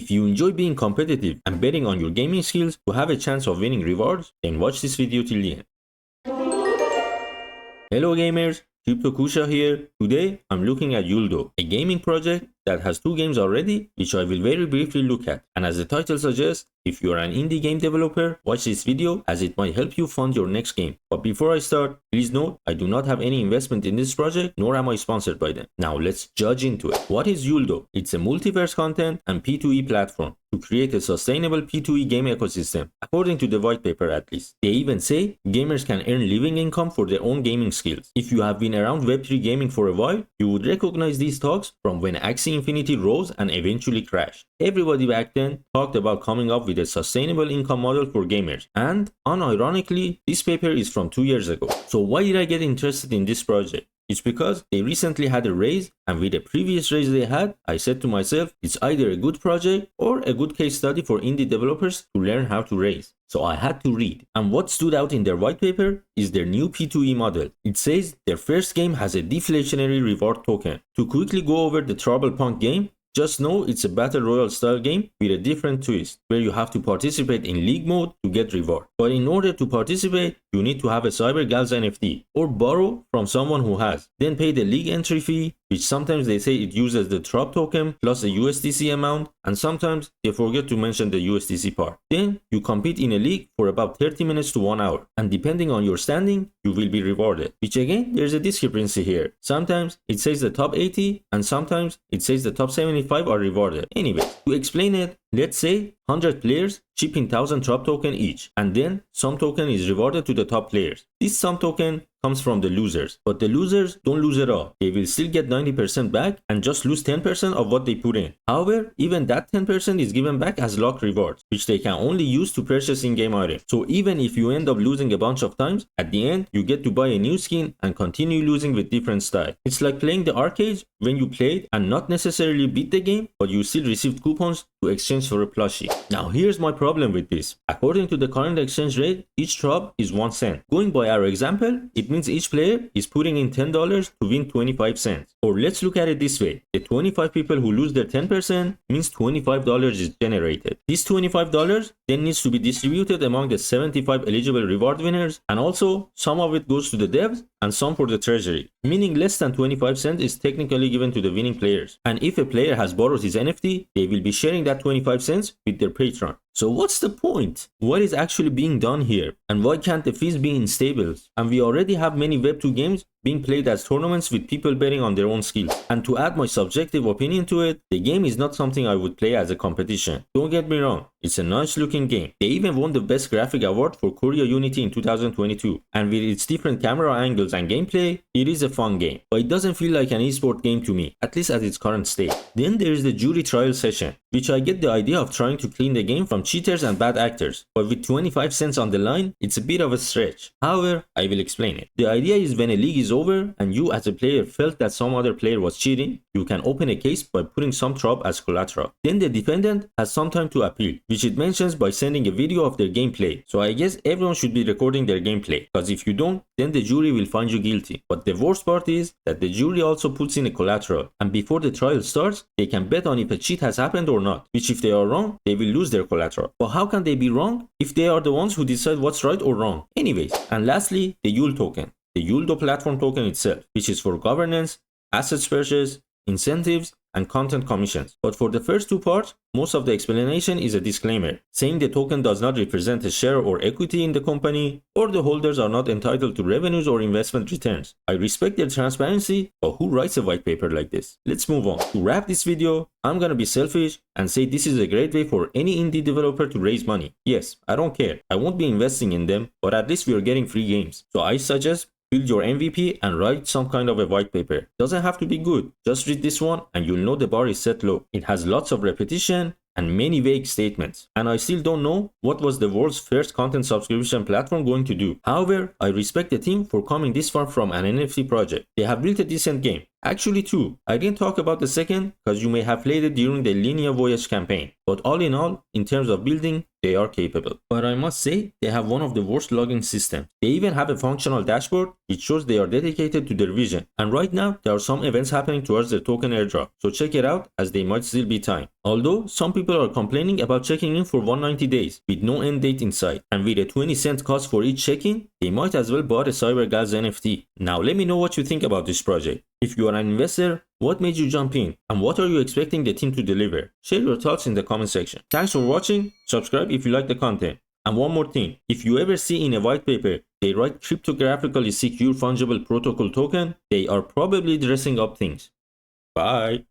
If you enjoy being competitive and betting on your gaming skills to have a chance of winning rewards, then watch this video till the end. Hello gamers, Cryptokoosha here. Today I'm looking at Yooldo, a gaming project that has 2 games already, which I will very briefly look at. And as the title suggests, if you are an indie game developer, watch this video as it might help you fund your next game. But before I start, please note I do not have any investment in this project, nor am I sponsored by them. Now let's judge into it. What is Yooldo? It's a multiverse content and P2E platform to create a sustainable P2E game ecosystem, according to the white paper at least. They even say gamers can earn living income for their own gaming skills. If you have been around Web3 gaming for a while, you would recognize these talks from when Axie Infinity rose and eventually crashed. Everybody back then talked about coming up with a sustainable income model for gamers, and unironically, this paper is from 2 years ago. So why did I get interested in this project? It's because they recently had a raise, and with the previous raise they had, I said to myself, it's either a good project or a good case study for indie developers to learn how to raise. So I had to read. And what stood out in their white paper is their new P2E model. It says their first game has a deflationary reward token. To quickly go over the Trouble Punk game, just know it's a battle royale style game with a different twist, where you have to participate in league mode to get reward. But in order to participate, you need to have a CyberGals NFT or borrow from someone who has. Then pay the league entry fee, which sometimes they say it uses the Trop token plus a USDC amount, and sometimes they forget to mention the USDC part. Then you compete in a league for about 30 minutes to 1 hour, and depending on your standing, you will be rewarded. Which again, there's a discrepancy here. Sometimes it says the top 80 and sometimes it says the top 75 are rewarded. Anyway, to explain it, let's say 100 players chip in 1000 Trop token each, and then some token is rewarded to the top players. This sum token comes from the losers, but the losers don't lose at all. They will still get 90% back and just lose 10% of what they put in. However, even that 10% is given back as lock rewards, which they can only use to purchase in-game items. So even if you end up losing a bunch of times, at the end you get to buy a new skin and continue losing with different style. It's like playing the arcades when you played and not necessarily beat the game, but you still received coupons to exchange for a plushie. Now here's my problem with this. According to the current exchange rate, each Trop is 1 cent. Going by our example, it means each player is putting in $10 to win 25 cents. Or let's look at it this way. The 25 people who lose their 10% means $25 is generated. This $25 then needs to be distributed among the 75 eligible reward winners, and also some of it goes to the devs and some for the treasury, meaning less than 25 cents is technically given to the winning players. And if a player has borrowed his NFT, they will be sharing that 25 cents with their patron. So what's the point? What is actually being done here? And why can't the fees be in stables? And we already have many Web2 games being played as tournaments with people betting on their own skills. And to add my subjective opinion to it, the game is not something I would play as a competition. Don't get me wrong, it's a nice looking game. They even won the Best Graphic Award for Korea Unity in 2022. And with its different camera angles and gameplay, it is a fun game. But it doesn't feel like an esport game to me, at least at its current state. Then there is the jury trial session, which I get the idea of trying to clean the game from cheaters and bad actors. But with 25 cents on the line, it's a bit of a stretch. However, I will explain it. The idea is when a league is over and you as a player felt that some other player was cheating, you can open a case by putting some Trop as collateral. Then the defendant has some time to appeal, which it mentions by sending a video of their gameplay. So I guess everyone should be recording their gameplay, because if you don't, then the jury will find you guilty. But the worst part is that the jury also puts in a collateral, and before the trial starts, they can bet on if a cheat has happened or not, which if they are wrong, they will lose their collateral. But how can they be wrong if they are the ones who decide what's right or wrong? Anyways, and lastly, the Yooldo token. The Yooldo platform token itself, which is for governance, assets purchase, incentives, and content commissions. But for the first 2 parts, most of the explanation is a disclaimer, saying the token does not represent a share or equity in the company, or the holders are not entitled to revenues or investment returns. I respect their transparency, but who writes a white paper like this? Let's move on. To wrap this video, I'm gonna be selfish and say this is a great way for any indie developer to raise money. Yes, I don't care. I won't be investing in them, but at least we are getting free games. So I suggest build your MVP and write some kind of a white paper. Doesn't have to be good. Just read this one and you'll know the bar is set low. It has lots of repetition and many vague statements. And I still don't know what was the world's first content subscription platform going to do. However, I respect the team for coming this far from an NFT project. They have built a decent game. Actually two. I didn't talk about the second because you may have played it during the Linear Voyage campaign, but all in all, in terms of building, they are capable. But I must say, they have one of the worst logging systems. They even have a functional dashboard which shows they are dedicated to their vision. And right now, there are some events happening towards the token airdrop, so check it out as they might still be time. Although, some people are complaining about checking in for 190 days with no end date in sight, and with a 20-cent cost for each check-in, they might as well buy a CyberGaz NFT. Now let me know what you think about this project. If you are an investor, what made you jump in? And what are you expecting the team to deliver? Share your thoughts in the comment section. Thanks for watching, subscribe if you like the content. And one more thing, if you ever see in a white paper they write cryptographically secure fungible protocol token, they are probably dressing up things. Bye!